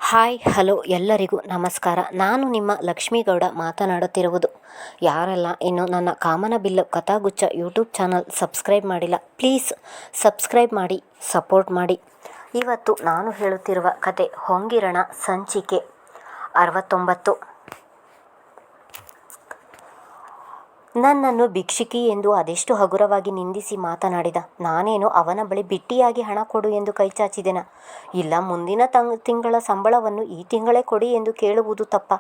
Hi hello ಎಲ್ಲರಿಗೂ ನಮಸ್ಕಾರ. ನಾನು ನಿಮ್ಮ ಲಕ್ಷ್ಮೀಗೌಡ ಮಾತನಾಡುತ್ತಿರುವುದು. ಯಾರೆಲ್ಲ ಇನ್ನು ನನ್ನ ಕಾಮನಬಿಲ್ಲು ಕಥಾಗುಚ್ಛ ಯೂಟ್ಯೂಬ್ ಚಾನಲ್ ಸಬ್ಸ್ಕ್ರೈಬ್ ಮಾಡಿಲ್ಲ, ಪ್ಲೀಸ್ ಸಬ್ಸ್ಕ್ರೈಬ್ ಮಾಡಿ, ಸಪೋರ್ಟ್ ಮಾಡಿ. ಇವತ್ತು ನಾನು ಹೇಳುತ್ತಿರುವ ಕತೆ ಹೊಂಗಿರಣ ಸಂಚಿಕೆ 69. ನನ್ನನ್ನು ಭಿಕ್ಷುಕಿ ಎಂದು ಅದೆಷ್ಟು ಹಗುರವಾಗಿ ನಿಂದಿಸಿ ಮಾತನಾಡಿದ. ನಾನೇನು ಅವನ ಬಳಿ ಬಿಟ್ಟಿಯಾಗಿ ಹಣ ಕೊಡು ಎಂದು ಕೈಚಾಚಿದೆನಾ? ಇಲ್ಲ, ಮುಂದಿನ ತಿಂಗಳ ಸಂಬಳವನ್ನು ಈ ತಿಂಗಳೇ ಕೊಡಿ ಎಂದು ಕೇಳುವುದು ತಪ್ಪ?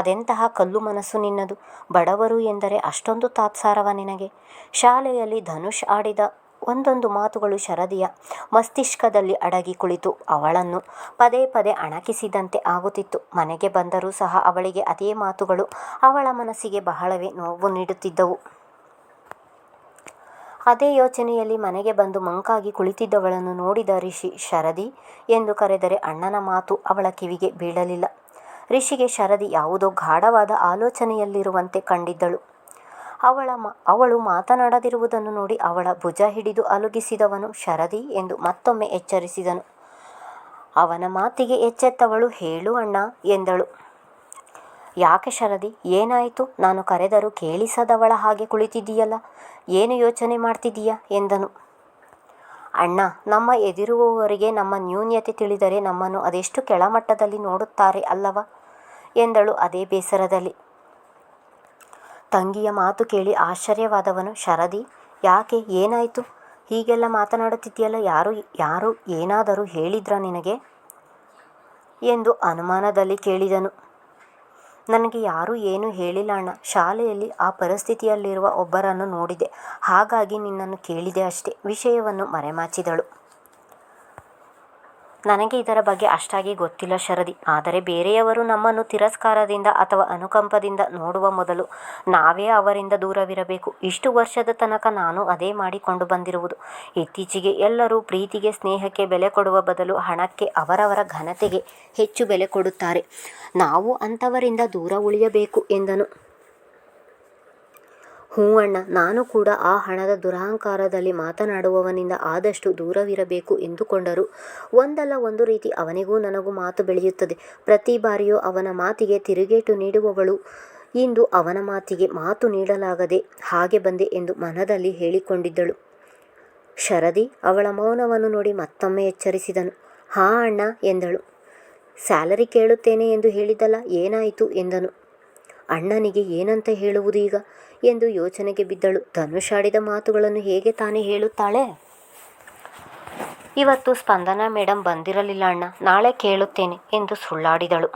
ಅದೆಂತಹ ಕಲ್ಲು ಮನಸ್ಸು ನಿನ್ನದು? ಬಡವರು ಎಂದರೆ ಅಷ್ಟೊಂದು ತಾತ್ಸಾರವ ನಿನಗೆ? ಶಾಲೆಯಲ್ಲಿ ಧನುಷ್ ಆಡಿದ ಒಂದೊಂದು ಮಾತುಗಳು ಶರದಿಯ ಮಸ್ತಿಷ್ಕದಲ್ಲಿ ಅಡಗಿ ಕುಳಿತು ಅವಳನ್ನು ಪದೇ ಪದೇ ಅಣಕಿಸಿದಂತೆ ಆಗುತ್ತಿತ್ತು. ಮನೆಗೆ ಬಂದರೂ ಸಹ ಅವಳಿಗೆ ಅದೇ ಮಾತುಗಳು ಅವಳ ಮನಸ್ಸಿಗೆ ಬಹಳವೇ ನೋವು ನೀಡುತ್ತಿದ್ದವು. ಅದೇ ಯೋಚನೆಯಲ್ಲಿ ಮನೆಗೆ ಬಂದು ಮಂಕಾಗಿ ಕುಳಿತಿದ್ದವಳನ್ನು ನೋಡಿದ ರಿಷಿ ಶರದಿ ಎಂದು ಕರೆದರೆ ಅಣ್ಣನ ಮಾತು ಅವಳ ಕಿವಿಗೆ ಬೀಳಲಿಲ್ಲ. ರಿಷಿಗೆ ಶರದಿ ಯಾವುದೋ ಗಾಢವಾದ ಆಲೋಚನೆಯಲ್ಲಿರುವಂತೆ ಕಂಡಿದ್ದಳು. ಅವಳು ಮಾತನಾಡದಿರುವುದನ್ನು ನೋಡಿ ಅವಳ ಭುಜ ಹಿಡಿದು ಅಲುಗಿಸಿದವನು ಶರದಿ ಎಂದು ಮತ್ತೊಮ್ಮೆ ಎಚ್ಚರಿಸಿದನು. ಅವನ ಮಾತಿಗೆ ಎಚ್ಚೆತ್ತವಳು ಹೇಳು ಅಣ್ಣ ಎಂದಳು. ಯಾಕೆ ಶರದಿ, ಏನಾಯಿತು? ನಾನು ಕರೆದರೂ ಕೇಳಿಸದವಳ ಹಾಗೆ ಕುಳಿತಿದ್ದೀಯಲ್ಲ, ಏನು ಯೋಚನೆ ಮಾಡ್ತಿದ್ದೀಯಾ ಎಂದನು. ಅಣ್ಣ, ನಮ್ಮ ಎದುರುವವರಿಗೆ ನಮ್ಮ ನ್ಯೂನ್ಯತೆ ತಿಳಿದರೆ ನಮ್ಮನ್ನು ಅದೆಷ್ಟು ಕೆಳಮಟ್ಟದಲ್ಲಿ ನೋಡುತ್ತಾರೆ ಅಲ್ಲವ ಎಂದಳು ಅದೇ ಬೇಸರದಲ್ಲಿ. ತಂಗಿಯ ಮಾತು ಕೇಳಿ ಆಶ್ಚರ್ಯವಾದವನು ಶರದಿ, ಯಾಕೆ, ಏನಾಯಿತು? ಹೀಗೆಲ್ಲ ಮಾತನಾಡುತ್ತಿದ್ದೀಯಲ್ಲ, ಯಾರು ಏನಾದರೂ ಹೇಳಿದ್ರಾ ನಿನಗೆ ಎಂದು ಅನುಮಾನದಲ್ಲಿ ಕೇಳಿದನು. ನನಗೆ ಯಾರೂ ಏನೂ ಹೇಳಿಲ್ಲ ಅಣ್ಣ. ಶಾಲೆಯಲ್ಲಿ ಆ ಪರಿಸ್ಥಿತಿಯಲ್ಲಿರುವ ಒಬ್ಬರನ್ನು ನೋಡಿದೆ, ಹಾಗಾಗಿ ನಿನ್ನನ್ನು ಕೇಳಿದೆ ಅಷ್ಟೇ. ವಿಷಯವನ್ನು ಮರೆಮಾಚಿದಳು. ನನಗೆ ಇದರ ಬಗ್ಗೆ ಅಷ್ಟಾಗಿ ಗೊತ್ತಿಲ್ಲ ಶರದಿ. ಆದರೆ ಬೇರೆಯವರು ನಮ್ಮನ್ನು ತಿರಸ್ಕಾರದಿಂದ ಅಥವಾ ಅನುಕಂಪದಿಂದ ನೋಡುವ ಮೊದಲು ನಾವೇ ಅವರಿಂದ ದೂರವಿರಬೇಕು. ಇಷ್ಟು ವರ್ಷದ ತನಕ ನಾನು ಅದೇ ಮಾಡಿಕೊಂಡು ಬಂದಿರುವುದು. ಇತ್ತೀಚೆಗೆ ಎಲ್ಲರೂ ಪ್ರೀತಿಗೆ ಸ್ನೇಹಕ್ಕೆ ಬೆಲೆ ಕೊಡುವ ಬದಲು ಹಣಕ್ಕೆ, ಅವರವರ ಘನತೆಗೆ ಹೆಚ್ಚು ಬೆಲೆ ಕೊಡುತ್ತಾರೆ. ನಾವು ಅಂಥವರಿಂದ ದೂರ ಉಳಿಯಬೇಕು ಎಂದನು. ಹ್ಞೂ ಅಣ್ಣ, ನಾನು ಕೂಡ ಆ ಹಣದ ದುರಹಂಕಾರದಲ್ಲಿ ಮಾತನಾಡುವವನಿಂದ ಆದಷ್ಟು ದೂರವಿರಬೇಕು ಎಂದುಕೊಂಡರೂ ಒಂದಲ್ಲ ಒಂದು ರೀತಿ ಅವನಿಗೂ ನನಗೂ ಮಾತು ಬೆಳೆಯುತ್ತದೆ. ಪ್ರತಿ ಬಾರಿಯೂ ಅವನ ಮಾತಿಗೆ ತಿರುಗೇಟು ನೀಡುವವಳು ಇಂದು ಅವನ ಮಾತಿಗೆ ಮಾತು ನೀಡಲಾಗದೆ ಹಾಗೆ ಬಂದೆ ಎಂದು ಮನದಲ್ಲಿ ಹೇಳಿಕೊಂಡಿದ್ದಳು. ಶರದಿ ಅವಳ ಮೌನವನ್ನು ನೋಡಿ ಮತ್ತೊಮ್ಮೆ ಎಚ್ಚರಿಸಿದನು. ಹಾ ಅಣ್ಣ ಎಂದಳು. ಸ್ಯಾಲರಿ ಕೇಳುತ್ತೇನೆ ಎಂದು ಹೇಳಿದ್ದಲ್ಲ, ಏನಾಯಿತು ಎಂದನು. ಅಣ್ಣನಿಗೆ ಏನಂತ ಹೇಳುವುದು ಈಗ ಎಂದು ಯೋಚನೆಗೆ ಬಿದ್ದಳು. ಧನುಷ್ ಆಡಿದ ಮಾತುಗಳನ್ನು ಹೇಗೆ ತಾನೇ ಹೇಳುತ್ತಾಳೆ? ಇವತ್ತು ಸ್ಪಂದನಾ ಮೇಡಮ್ ಬಂದಿರಲಿಲ್ಲ ಅಣ್ಣ, ನಾಳೆ ಕೇಳುತ್ತೇನೆ ಎಂದು ಸುಳ್ಳಾಡಿದಳು.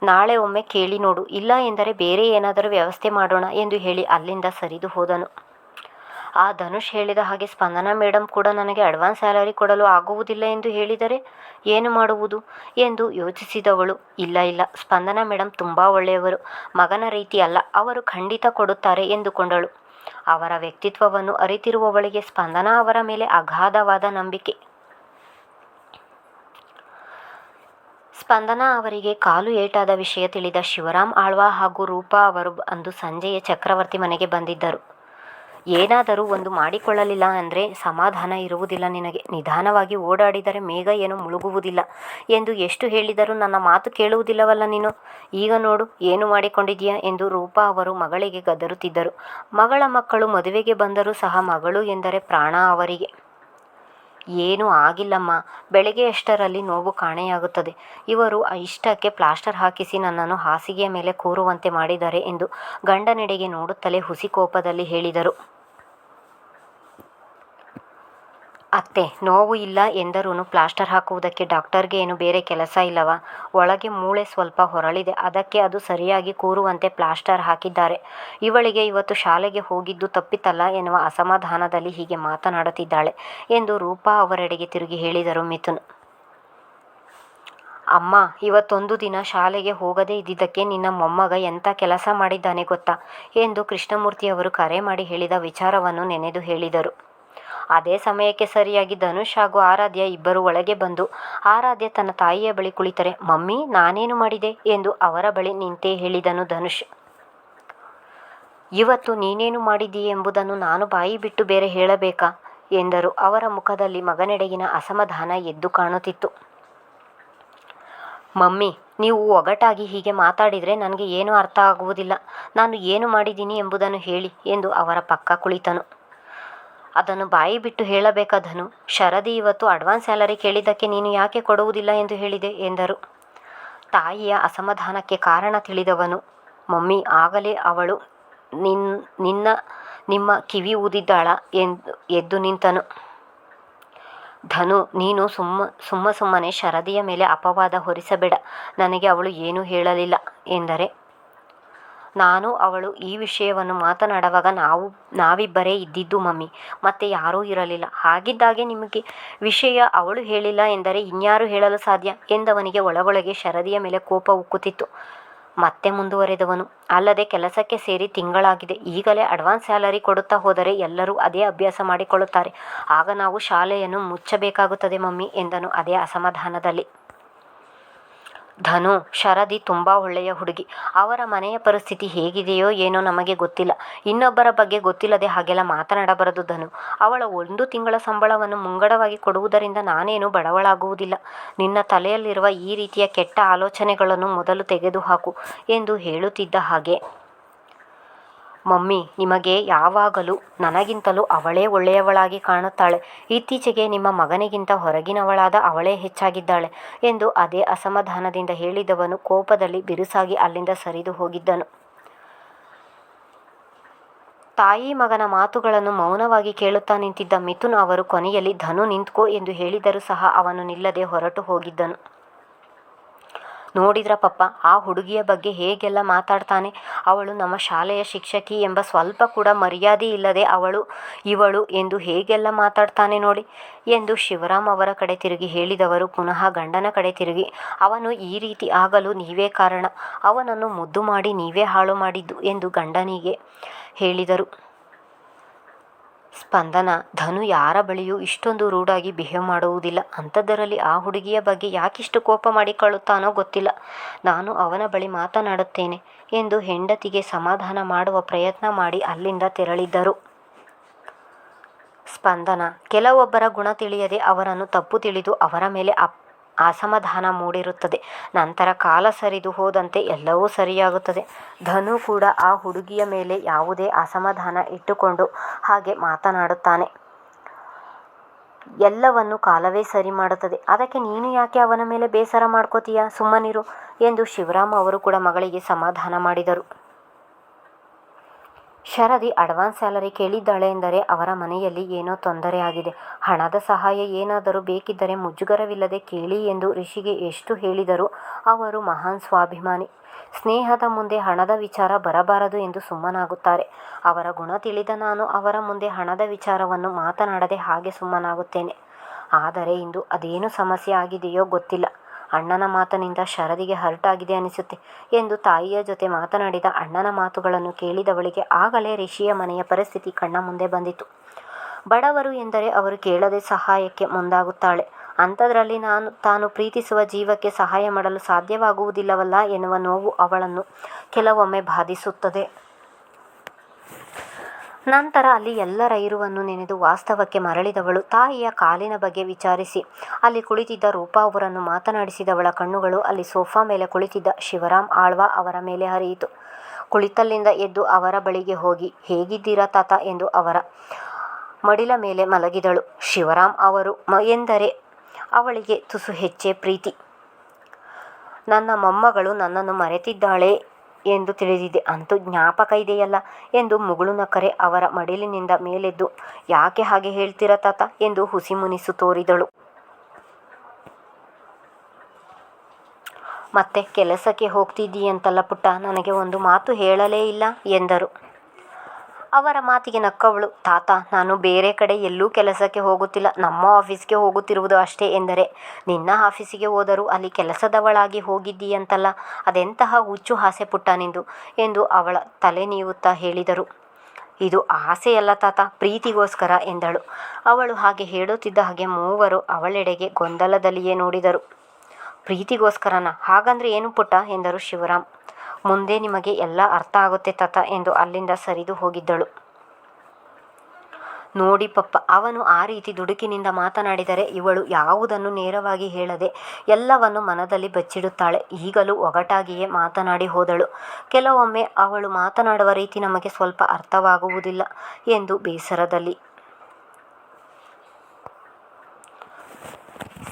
ನಾಳೆ ಒಮ್ಮೆ ಕೇಳಿ ನೋಡು, ಇಲ್ಲ ಎಂದರೆ ಬೇರೆ ಏನಾದರೂ ವ್ಯವಸ್ಥೆ ಮಾಡೋಣ ಎಂದು ಹೇಳಿ ಅಲ್ಲಿಂದ ಸರಿದು ಹೋದನು. ಆ ಧನುಷ್ ಹೇಳಿದ ಹಾಗೆ ಸ್ಪಂದನಾ ಮೇಡಮ್ ಕೂಡ ನನಗೆ ಅಡ್ವಾನ್ಸ್ ಸ್ಯಾಲರಿ ಕೊಡಲು ಆಗುವುದಿಲ್ಲ ಎಂದು ಹೇಳಿದರೆ ಏನು ಮಾಡುವುದು ಎಂದು ಯೋಚಿಸಿದವಳು. ಇಲ್ಲ, ಸ್ಪಂದನಾ ಮೇಡಮ್ ತುಂಬ ಒಳ್ಳೆಯವರು, ಮಗನ ರೀತಿ ಅಲ್ಲ, ಅವರು ಖಂಡಿತ ಕೊಡುತ್ತಾರೆ ಎಂದುಕೊಂಡಳು. ಅವರ ವ್ಯಕ್ತಿತ್ವವನ್ನು ಅರಿತಿರುವವಳಿಗೆ ಸ್ಪಂದನಾ ಅವರ ಮೇಲೆ ಅಗಾಧವಾದ ನಂಬಿಕೆ. ಸ್ಪಂದನಾ ಅವರಿಗೆ ಕಾಲು ಏಟಾದ ವಿಷಯ ತಿಳಿದ ಶಿವರಾಮ್ ಆಳ್ವ ಹಾಗೂ ರೂಪಾ ಅವರು ಅಂದು ಸಂಜೆಯೇ ಚಕ್ರವರ್ತಿ ಮನೆಗೆ ಬಂದಿದ್ದರು. ಏನಾದರೂ ಒಂದು ಮಾಡಿಕೊಳ್ಳಲಿಲ್ಲ ಅಂದರೆ ಸಮಾಧಾನ ಇರುವುದಿಲ್ಲ ನಿನಗೆ. ನಿಧಾನವಾಗಿ ಓಡಾಡಿದರೆ ಮೇಘ ಏನು ಮುಳುಗುವುದಿಲ್ಲ ಎಂದು ಎಷ್ಟು ಹೇಳಿದರೂ ನನ್ನ ಮಾತು ಕೇಳುವುದಿಲ್ಲವಲ್ಲ ನೀನು. ಈಗ ನೋಡು ಏನು ಮಾಡಿಕೊಂಡಿದ್ದೀಯಾ ಎಂದು ರೂಪಾ ಅವರು ಮಗಳಿಗೆ ಗದರುತ್ತಿದ್ದರು. ಮಗಳ ಮಕ್ಕಳು ಮದುವೆಗೆ ಬಂದರೂ ಸಹ ಮಗಳು ಎಂದರೆ ಪ್ರಾಣ ಅವರಿಗೆ. ಏನೂ ಆಗಿಲ್ಲಮ್ಮ, ಬೆಳಗ್ಗೆಯಷ್ಟರಲ್ಲಿ ನೋವು ಕಾಣೆಯಾಗುತ್ತದೆ. ಇವರು ಇಷ್ಟಕ್ಕೆ ಪ್ಲಾಸ್ಟರ್ ಹಾಕಿಸಿ ನನ್ನನ್ನು ಹಾಸಿಗೆಯ ಮೇಲೆ ಕೂರುವಂತೆ ಮಾಡಿದ್ದಾರೆ ಎಂದು ಗಂಡನೆಡೆಗೆ ನೋಡುತ್ತಲೇ ಹುಸಿ ಕೋಪದಲ್ಲಿ ಹೇಳಿದರು. ಅತ್ತೆ, ನೋವು ಇಲ್ಲ ಎಂದರೂ ಪ್ಲಾಸ್ಟರ್ ಹಾಕುವುದಕ್ಕೆ ಡಾಕ್ಟರ್ಗೆ ಏನು ಬೇರೆ ಕೆಲಸ ಇಲ್ಲವಾ? ಒಳಗೆ ಮೂಳೆ ಸ್ವಲ್ಪ ಹೊರಳಿದೆ, ಅದಕ್ಕೆ ಅದು ಸರಿಯಾಗಿ ಕೂರುವಂತೆ ಪ್ಲಾಸ್ಟರ್ ಹಾಕಿದ್ದಾರೆ. ಇವಳಿಗೆ ಇವತ್ತು ಶಾಲೆಗೆ ಹೋಗಿದ್ದು ತಪ್ಪಿತಲ್ಲ ಎನ್ನುವ ಅಸಮಾಧಾನದಲ್ಲಿ ಹೀಗೆ ಮಾತನಾಡುತ್ತಿದ್ದಾಳೆ ಎಂದು ರೂಪಾ ಅವರೆಡೆಗೆ ತಿರುಗಿ ಹೇಳಿದರು ಮಿಥುನ್. ಅಮ್ಮ, ಇವತ್ತೊಂದು ದಿನ ಶಾಲೆಗೆ ಹೋಗದೇ ಇದ್ದಿದ್ದಕ್ಕೆ ನಿನ್ನ ಮೊಮ್ಮಗ ಎಂಥ ಕೆಲಸ ಮಾಡಿದ್ದಾನೆ ಗೊತ್ತಾ ಎಂದು ಕೃಷ್ಣಮೂರ್ತಿಯವರು ಕರೆ ಮಾಡಿ ಹೇಳಿದ ವಿಚಾರವನ್ನು ನೆನೆದು ಹೇಳಿದರು. ಅದೇ ಸಮಯಕ್ಕೆ ಸರಿಯಾಗಿ ಧನುಷ್ ಹಾಗೂ ಆರಾಧ್ಯ ಇಬ್ಬರು ಒಳಗೆ ಬಂದು ಆರಾಧ್ಯ ತನ್ನ ತಾಯಿಯ ಬಳಿ ಕುಳಿತರೆ, ಮಮ್ಮಿ ನಾನೇನು ಮಾಡಿದೆ ಎಂದು ಅವರ ಬಳಿ ನಿಂತೇ ಹೇಳಿದನು ಧನುಷ್. ಇವತ್ತು ನೀನೇನು ಮಾಡಿದ್ದೀಯೆಂಬುದನ್ನು ನಾನು ಬಾಯಿ ಬಿಟ್ಟು ಬೇರೆ ಹೇಳಬೇಕಾ ಎಂದರು. ಅವರ ಮುಖದಲ್ಲಿ ಮಗನೆಡೆಗಿನ ಅಸಮಾಧಾನ ಎದ್ದು ಕಾಣುತ್ತಿತ್ತು. ಮಮ್ಮಿ, ನೀವು ಒಗಟಾಗಿ ಹೀಗೆ ಮಾತಾಡಿದರೆ ನನಗೆ ಏನೂ ಅರ್ಥ ಆಗುವುದಿಲ್ಲ. ನಾನು ಏನು ಮಾಡಿದ್ದೀನಿ ಎಂಬುದನ್ನು ಹೇಳಿ ಎಂದು ಅವರ ಪಕ್ಕ ಕುಳಿತನು. ಅದನ್ನು ಬಾಯಿ ಬಿಟ್ಟು ಹೇಳಬೇಕಾ ಧನು? ಶರದಿ ಇವತ್ತು ಅಡ್ವಾನ್ಸ್ ಸ್ಯಾಲರಿ ಕೇಳಿದ್ದಕ್ಕೆ ನೀನು ಯಾಕೆ ಕೊಡುವುದಿಲ್ಲ ಎಂದು ಹೇಳಿದೆ ಎಂದರು. ತಾಯಿಯ ಅಸಮಾಧಾನಕ್ಕೆ ಕಾರಣ ತಿಳಿದವನು, ಮಮ್ಮಿ, ಆಗಲೇ ಅವಳು ನಿಮ್ಮ ಕಿವಿ ಊದಿದ್ದಾಳ ಎದ್ದು ನಿಂತನು. ಧನು, ನೀನು ಸುಮ್ಮನೆ ಶರದಿಯ ಮೇಲೆ ಅಪವಾದ ಹೊರಿಸಬೇಡ. ನನಗೆ ಅವಳು ಏನೂ ಹೇಳಲಿಲ್ಲ ಎಂದರೆ. ನಾನು ಅವಳು ಈ ವಿಷಯವನ್ನು ಮಾತನಾಡುವಾಗ ನಾವಿಬ್ಬರೇ ಇದ್ದಿದ್ದು ಮಮ್ಮಿ, ಮತ್ತೆ ಯಾರೂ ಇರಲಿಲ್ಲ. ಹಾಗಿದ್ದಾಗೆ ನಿಮಗೆ ವಿಷಯ ಅವಳು ಹೇಳಿಲ್ಲ ಎಂದರೆ ಇನ್ಯಾರು ಹೇಳಲು ಸಾಧ್ಯ ಎಂದವನಿಗೆ ಒಳಗೊಳಗೆ ಶರದಿಯ ಮೇಲೆ ಕೋಪ ಉಕ್ಕುತ್ತಿತ್ತು. ಮತ್ತೆ ಮುಂದುವರೆದವನು, ಅಲ್ಲದೆ ಕೆಲಸಕ್ಕೆ ಸೇರಿ ತಿಂಗಳಾಗಿದೆ. ಈಗಲೇ ಅಡ್ವಾನ್ಸ್ ಸ್ಯಾಲರಿ ಕೊಡುತ್ತಾ ಹೋದರೆ ಎಲ್ಲರೂ ಅದೇ ಅಭ್ಯಾಸ ಮಾಡಿಕೊಳ್ಳುತ್ತಾರೆ. ಆಗ ನಾವು ಶಾಲೆಯನ್ನು ಮುಚ್ಚಬೇಕಾಗುತ್ತದೆ ಮಮ್ಮಿ ಎಂದನು ಅದೇ ಅಸಮಾಧಾನದಲ್ಲಿ. ಧನು, ಶರದಿ ತುಂಬ ಒಳ್ಳೆಯ ಹುಡುಗಿ. ಅವರ ಮನೆಯ ಪರಿಸ್ಥಿತಿ ಹೇಗಿದೆಯೋ ಏನೋ ನಮಗೆ ಗೊತ್ತಿಲ್ಲ. ಇನ್ನೊಬ್ಬರ ಬಗ್ಗೆ ಗೊತ್ತಿಲ್ಲದೆ ಹಾಗೆಲ್ಲ ಮಾತನಾಡಬಾರದು ಧನು. ಅವಳ 1 ತಿಂಗಳ ಸಂಬಳವನ್ನು ಮುಂಗಡವಾಗಿ ಕೊಡುವುದರಿಂದ ನಾನೇನು ಬಡವಳಾಗುವುದಿಲ್ಲ. ನಿನ್ನ ತಲೆಯಲ್ಲಿರುವ ಈ ರೀತಿಯ ಕೆಟ್ಟ ಆಲೋಚನೆಗಳನ್ನು ಮೊದಲು ತೆಗೆದುಹಾಕು ಎಂದು ಹೇಳುತ್ತಿದ್ದ ಹಾಗೆ. ಮಮ್ಮಿ, ನಿಮಗೆ ಯಾವಾಗಲೂ ನನಗಿಂತಲೂ ಅವಳೇ ಒಳ್ಳೆಯವಳಾಗಿ ಕಾಣುತ್ತಾಳೆ. ಇತ್ತೀಚೆಗೆ ನಿಮ್ಮ ಮಗನಿಗಿಂತ ಹೊರಗಿನವಳಾದ ಅವಳೇ ಹೆಚ್ಚಾಗಿದ್ದಾಳೆ ಎಂದು ಅದೇ ಅಸಮಾಧಾನದಿಂದ ಹೇಳಿದವನು ಕೋಪದಲ್ಲಿ ಬಿರುಸಾಗಿ ಅಲ್ಲಿಂದ ಸರಿದು ಹೋಗಿದ್ದನು. ತಾಯಿ ಮಗನ ಮಾತುಗಳನ್ನು ಮೌನವಾಗಿ ಕೇಳುತ್ತಾ ನಿಂತಿದ್ದ ಮಿಥುನ್ ಅವರು ಕೊನೆಯಲ್ಲಿ ಧನು ನಿಂತ್ಕೋ ಎಂದು ಹೇಳಿದರೂ ಸಹ ಅವನು ನಿಲ್ಲದೆ ಹೊರಟು ಹೋಗಿದ್ದನು. ನೋಡಿದ್ರ ಪಪ್ಪ, ಆ ಹುಡುಗಿಯ ಬಗ್ಗೆ ಹೇಗೆಲ್ಲ ಮಾತಾಡ್ತಾನೆ. ಅವಳು ನಮ್ಮ ಶಾಲೆಯ ಶಿಕ್ಷಕಿ ಎಂಬ ಸ್ವಲ್ಪ ಕೂಡ ಮರ್ಯಾದೆ ಇಲ್ಲದೆ ಇವಳು ಎಂದು ಹೇಗೆಲ್ಲ ಮಾತಾಡ್ತಾನೆ ನೋಡಿ ಎಂದು ಶಿವರಾಮ್ ಅವರ ಕಡೆ ತಿರುಗಿ ಹೇಳಿದವರು ಪುನಃ ಗಂಡನ ಕಡೆ ತಿರುಗಿ, ಅವನು ಈ ರೀತಿ ಆಗಲು ನೀವೇ ಕಾರಣ. ಅವನನ್ನು ಮುದ್ದು ಮಾಡಿ ನೀವೇ ಹಾಳು ಮಾಡಿದ್ದು ಎಂದು ಗಂಡನಿಗೆ ಹೇಳಿದರು. ಸ್ಪಂದನ, ಧನು ಯಾರ ಬಳಿಯೂ ಇಷ್ಟೊಂದು ರೂಢಾಗಿ ಬಿಹೇವ್ ಮಾಡುವುದಿಲ್ಲ. ಅಂಥದ್ದರಲ್ಲಿ ಆ ಹುಡುಗಿಯ ಬಗ್ಗೆ ಯಾಕಿಷ್ಟು ಕೋಪ ಮಾಡಿಕೊಳ್ಳುತ್ತಾನೋ ಗೊತ್ತಿಲ್ಲ. ನಾನು ಅವನ ಬಳಿ ಮಾತನಾಡುತ್ತೇನೆ ಎಂದು ಹೆಂಡತಿಗೆ ಸಮಾಧಾನ ಮಾಡುವ ಪ್ರಯತ್ನ ಮಾಡಿ ಅಲ್ಲಿಂದ ತೆರಳಿದ್ದರು. ಸ್ಪಂದನ, ಕೆಲವೊಬ್ಬರ ಗುಣ ತಿಳಿಯದೆ ಅವರನ್ನು ತಪ್ಪು ತಿಳಿದು ಅವರ ಮೇಲೆ ಅಸಮಾಧಾನ ಮೂಡಿರುತ್ತದೆ. ನಂತರ ಕಾಲ ಸರಿದು ಹೋದಂತೆ ಎಲ್ಲವೂ ಸರಿಯಾಗುತ್ತದೆ. ಧನು ಕೂಡ ಆ ಹುಡುಗಿಯ ಮೇಲೆ ಯಾವುದೇ ಅಸಮಾಧಾನ ಇಟ್ಟುಕೊಂಡು ಹಾಗೆ ಮಾತನಾಡುತ್ತಾನೆ. ಎಲ್ಲವನ್ನು ಕಾಲವೇ ಸರಿ ಮಾಡುತ್ತದೆ. ಅದಕ್ಕೆ ನೀನು ಯಾಕೆ ಅವನ ಮೇಲೆ ಬೇಸರ ಮಾಡ್ಕೋತೀಯ? ಸುಮ್ಮನಿರು ಎಂದು ಶಿವರಾಮ್ ಅವರು ಕೂಡ ಮಗಳಿಗೆ ಸಮಾಧಾನ ಮಾಡಿದರು. ಶರದಿ ಅಡ್ವಾನ್ಸ್ ಸ್ಯಾಲರಿ ಕೇಳಿದ್ದಾಳೆ ಎಂದರೆ ಅವರ ಮನೆಯಲ್ಲಿ ಏನೋ ತೊಂದರೆ ಆಗಿದೆ. ಹಣದ ಸಹಾಯ ಏನಾದರೂ ಬೇಕಿದ್ದರೆ ಮುಜುಗರವಿಲ್ಲದೆ ಕೇಳಿ ಎಂದು ರಿಷಿಗೆ ಎಷ್ಟು ಹೇಳಿದರೂ ಅವರು ಮಹಾನ್ ಸ್ವಾಭಿಮಾನಿ. ಸ್ನೇಹದ ಮುಂದೆ ಹಣದ ವಿಚಾರ ಬರಬಾರದು ಎಂದು ಸುಮ್ಮನಾಗುತ್ತಾರೆ. ಅವರ ಗುಣ ತಿಳಿದ ನಾನು ಅವರ ಮುಂದೆ ಹಣದ ವಿಚಾರವನ್ನು ಮಾತನಾಡದೆ ಹಾಗೆ ಸುಮ್ಮನಾಗುತ್ತೇನೆ. ಆದರೆ ಇಂದು ಅದೇನು ಸಮಸ್ಯೆ ಆಗಿದೆಯೋ ಗೊತ್ತಿಲ್ಲ. ಅಣ್ಣನ ಮಾತಿನಿಂದ ಶರದಿಗೆ ಹರ್ಟ್ ಆಗಿದೆ ಅನಿಸುತ್ತೆ ಎಂದು ತಾಯಿಯ ಜೊತೆ ಮಾತನಾಡಿದ ಅಣ್ಣನ ಮಾತುಗಳನ್ನು ಕೇಳಿದವಳಿಗೆ ಆಗಲೇ ರಿಷಿಯ ಮನೆಯ ಪರಿಸ್ಥಿತಿ ಕಣ್ಣ ಮುಂದೆ ಬಂದಿತು. ಬಡವರು ಎಂದರೆ ಅವರು ಕೇಳದೆ ಸಹಾಯಕ್ಕೆ ಮುಂದಾಗುತ್ತಾಳೆ. ಅಂಥದ್ರಲ್ಲಿ ತಾನು ಪ್ರೀತಿಸುವ ಜೀವಕ್ಕೆ ಸಹಾಯ ಮಾಡಲು ಸಾಧ್ಯವಾಗುವುದಿಲ್ಲವಲ್ಲ ಎನ್ನುವ ನೋವು ಅವಳನ್ನು ಕೆಲವೊಮ್ಮೆ ಬಾಧಿಸುತ್ತದೆ. ನಂತರ ಅಲ್ಲಿ ಎಲ್ಲರ ಇರುವನ್ನು ನೆನೆದು ವಾಸ್ತವಕ್ಕೆ ಮರಳಿದವಳು ತಾಯಿಯ ಕಾಲಿನ ಬಗ್ಗೆ ವಿಚಾರಿಸಿ ಅಲ್ಲಿ ಕುಳಿತಿದ್ದ ರೂಪಾ ಅವರನ್ನು ಮಾತನಾಡಿಸಿದವಳ ಕಣ್ಣುಗಳು ಅಲ್ಲಿ ಸೋಫಾ ಮೇಲೆ ಕುಳಿತಿದ್ದ ಶಿವರಾಮ್ ಆಳ್ವ ಅವರ ಮೇಲೆ ಹರಿಯಿತು. ಕುಳಿತಲ್ಲಿಂದ ಎದ್ದು ಅವರ ಬಳಿಗೆ ಹೋಗಿ, ಹೇಗಿದ್ದೀರಾ ತಾತ ಎಂದು ಅವರ ಮಡಿಲ ಮೇಲೆ ಮಲಗಿದಳು. ಶಿವರಾಮ್ ಅವರು ಎಂದರೆ ಅವಳಿಗೆ ತುಸು ಹೆಚ್ಚೇ ಪ್ರೀತಿ. ನನ್ನ ಮೊಮ್ಮಗಳು ನನ್ನನ್ನು ಮರೆತಿದ್ದಾಳೆ ಎಂದು ತಿಳಿದಿದೆ, ಅಂತೂ ಜ್ಞಾಪಕ ಇದೆಯಲ್ಲ ಎಂದು ಮುಗುಳು ನಕ್ಕರೆ ಅವರ ಮಡಿಲಿನಿಂದ ಮೇಲೆದ್ದು, ಯಾಕೆ ಹಾಗೆ ಹೇಳ್ತೀರಾ ತಾತ ಎಂದು ಹುಸಿ ಮುನಿಸು ತೋರಿದಳು. ಮತ್ತೆ ಕೆಲಸಕ್ಕೆ ಹೋಗ್ತಿದ್ದೀಯಂತಲ್ಲ ಪುಟ್ಟ, ನನಗೆ ಒಂದು ಮಾತು ಹೇಳಲೇ ಇಲ್ಲ ಎಂದರು. ಅವರ ಮಾತಿಗೆ ನಕ್ಕವಳು, ತಾತ, ನಾನು ಬೇರೆ ಕಡೆ ಎಲ್ಲೂ ಕೆಲಸಕ್ಕೆ ಹೋಗುತ್ತಿಲ್ಲ, ನಮ್ಮ ಆಫೀಸ್ಗೆ ಹೋಗುತ್ತಿರುವುದು ಅಷ್ಟೇ ಎಂದರೆ, ನಿನ್ನ ಆಫೀಸಿಗೆ ಹೋದರೂ ಅಲ್ಲಿ ಕೆಲಸದವಳಾಗಿ ಹೋಗಿದ್ದೀಯಂತಲ್ಲ, ಅದೆಂತಹ ಹುಚ್ಚು ಆಸೆ ಪುಟ್ಟ ನಿಂದು ಎಂದು ಅವಳ ತಲೆ ನೀವುತ್ತಾ ಹೇಳಿದರು. ಇದು ಆಸೆಯಲ್ಲ ತಾತ, ಪ್ರೀತಿಗೋಸ್ಕರ ಎಂದಳು. ಅವಳು ಹಾಗೆ ಹೇಳುತ್ತಿದ್ದ ಹಾಗೆ ಮೂವರು ಅವಳೆಡೆಗೆ ಗೊಂದಲದಲ್ಲಿಯೇ ನೋಡಿದರು. ಪ್ರೀತಿಗೋಸ್ಕರನ? ಹಾಗಂದ್ರೆ ಏನು ಪುಟ್ಟ ಎಂದರು ಶಿವರಾಮ್. ಮುಂದೆ ನಿಮಗೆ ಎಲ್ಲ ಅರ್ಥ ಆಗುತ್ತೆ ತಾತ ಎಂದು ಅಲ್ಲಿಂದ ಸರಿದು ಹೋಗಿದ್ದಳು. ನೋಡಿ ಪಪ್ಪ, ಅವನು ಆ ರೀತಿ ದುಡುಕಿನಿಂದ ಮಾತನಾಡಿದರೆ ಇವಳು ಯಾವುದನ್ನು ನೇರವಾಗಿ ಹೇಳದೆ ಎಲ್ಲವನ್ನು ಮನದಲ್ಲಿ ಬಚ್ಚಿಡುತ್ತಾಳೆ. ಈಗಲೂ ಒಗಟಾಗಿಯೇ ಮಾತನಾಡಿ ಹೋದಳು. ಕೆಲವೊಮ್ಮೆ ಅವಳು ಮಾತನಾಡುವ ರೀತಿ ನಮಗೆ ಸ್ವಲ್ಪ ಅರ್ಥವಾಗುವುದಿಲ್ಲ ಎಂದು ಬೇಸರದಲ್ಲಿ.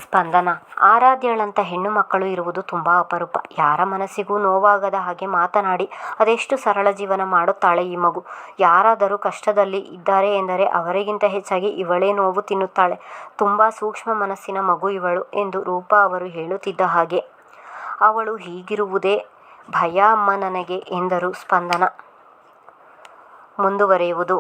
ಸ್ಪಂದನ: ಆರಾಧ್ಯಳಂಥ ಹೆಣ್ಣು ಮಕ್ಕಳು ಇರುವುದು ತುಂಬ ಅಪರೂಪ. ಯಾರ ಮನಸ್ಸಿಗೂ ನೋವಾಗದ ಹಾಗೆ ಮಾತನಾಡಿ ಅದೆಷ್ಟು ಸರಳ ಜೀವನ ಮಾಡುತ್ತಾಳೆ ಈ ಮಗು. ಯಾರಾದರೂ ಕಷ್ಟದಲ್ಲಿ ಇದ್ದಾರೆ ಎಂದರೆ ಅವರಿಗಿಂತ ಹೆಚ್ಚಾಗಿ ಇವಳೇ ನೋವು ತಿನ್ನುತ್ತಾಳೆ. ತುಂಬ ಸೂಕ್ಷ್ಮ ಮನಸ್ಸಿನ ಮಗು ಇವಳು ಎಂದು ರೂಪಾ ಅವರು ಹೇಳುತ್ತಿದ್ದ ಹಾಗೆ. ಅವಳು ಹೀಗಿರುವುದೇ ಭಯ ಅಮ್ಮ ನನಗೆ ಎಂದರು ಸ್ಪಂದನ. ಮುಂದುವರೆಯುವುದು.